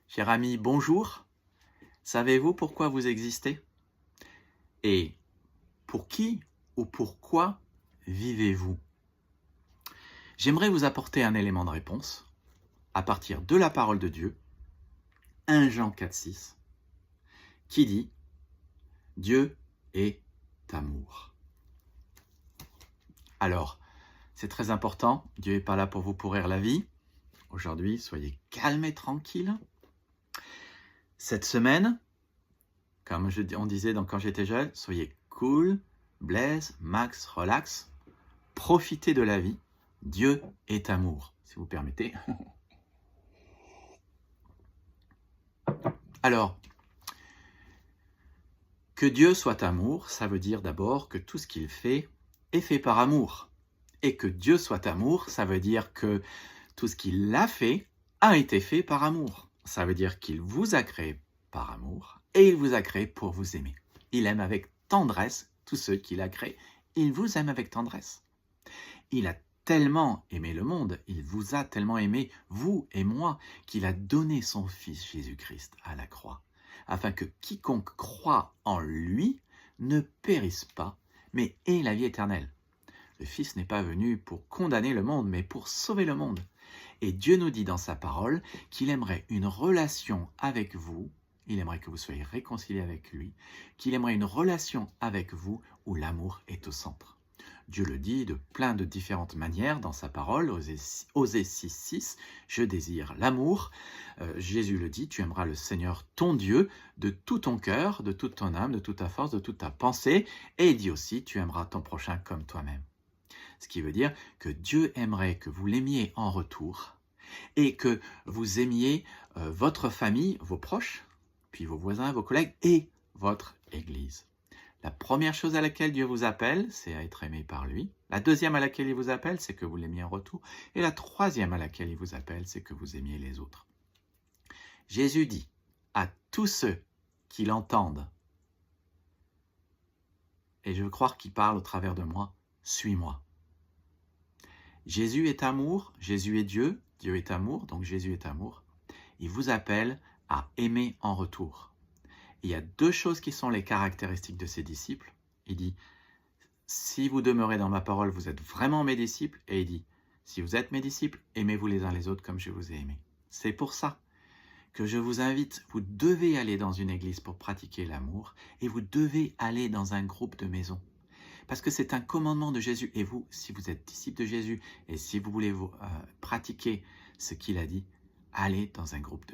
Cher ami, bonjour. Savez-vous pourquoi vous existez? Et pour qui ou pourquoi vivez-vous? J'aimerais vous apporter un élément de réponse à partir de la parole de Dieu, 1 Jean 4,6, qui dit « Dieu est amour ». Alors, c'est très important, Dieu n'est pas là pour vous pourrir la vie. Aujourd'hui, soyez calmes et tranquilles. Cette semaine, comme on disait quand j'étais jeune, soyez cool, blaze, max, relax. Profitez de la vie. Dieu est amour, si vous permettez. Alors, que Dieu soit amour, ça veut dire d'abord que tout ce qu'il fait est fait par amour. Et que Dieu soit amour, ça veut dire que tout ce qu'il a fait a été fait par amour. Ça veut dire qu'il vous a créé par amour et il vous a créé pour vous aimer. Il aime avec tendresse tous ceux qu'il a créés. Il vous aime avec tendresse. Il a tellement aimé le monde, il vous a tellement aimé, vous et moi, qu'il a donné son Fils Jésus-Christ à la croix, afin que quiconque croit en lui ne périsse pas, mais ait la vie éternelle. Le Fils n'est pas venu pour condamner le monde, mais pour sauver le monde. Et Dieu nous dit dans sa parole qu'il aimerait une relation avec vous, il aimerait que vous soyez réconciliés avec lui, qu'il aimerait une relation avec vous où l'amour est au centre. Dieu le dit de plein de différentes manières dans sa parole, Osée 6,6, je désire l'amour. Jésus le dit, tu aimeras le Seigneur ton Dieu de tout ton cœur, de toute ton âme, de toute ta force, de toute ta pensée. Et il dit aussi, tu aimeras ton prochain comme toi-même. Ce qui veut dire que Dieu aimerait que vous l'aimiez en retour et que vous aimiez votre famille, vos proches, puis vos voisins, vos collègues et votre Église. La première chose à laquelle Dieu vous appelle, c'est à être aimé par lui. La deuxième à laquelle il vous appelle, c'est que vous l'aimiez en retour. Et la troisième à laquelle il vous appelle, c'est que vous aimiez les autres. Jésus dit à tous ceux qui l'entendent, et je veux croire qu'il parle au travers de moi, suis-moi. Jésus est amour, Jésus est Dieu, Dieu est amour, donc Jésus est amour. Il vous appelle à aimer en retour. Il y a deux choses qui sont les caractéristiques de ses disciples. Il dit, si vous demeurez dans ma parole, vous êtes vraiment mes disciples. Et il dit, si vous êtes mes disciples, aimez-vous les uns les autres comme je vous ai aimés. C'est pour ça que je vous invite, vous devez aller dans une église pour pratiquer l'amour et vous devez aller dans un groupe de maison. Parce que c'est un commandement de Jésus. Et vous, si vous êtes disciple de Jésus et si vous voulez pratiquer ce qu'il a dit, allez dans un groupe de maison.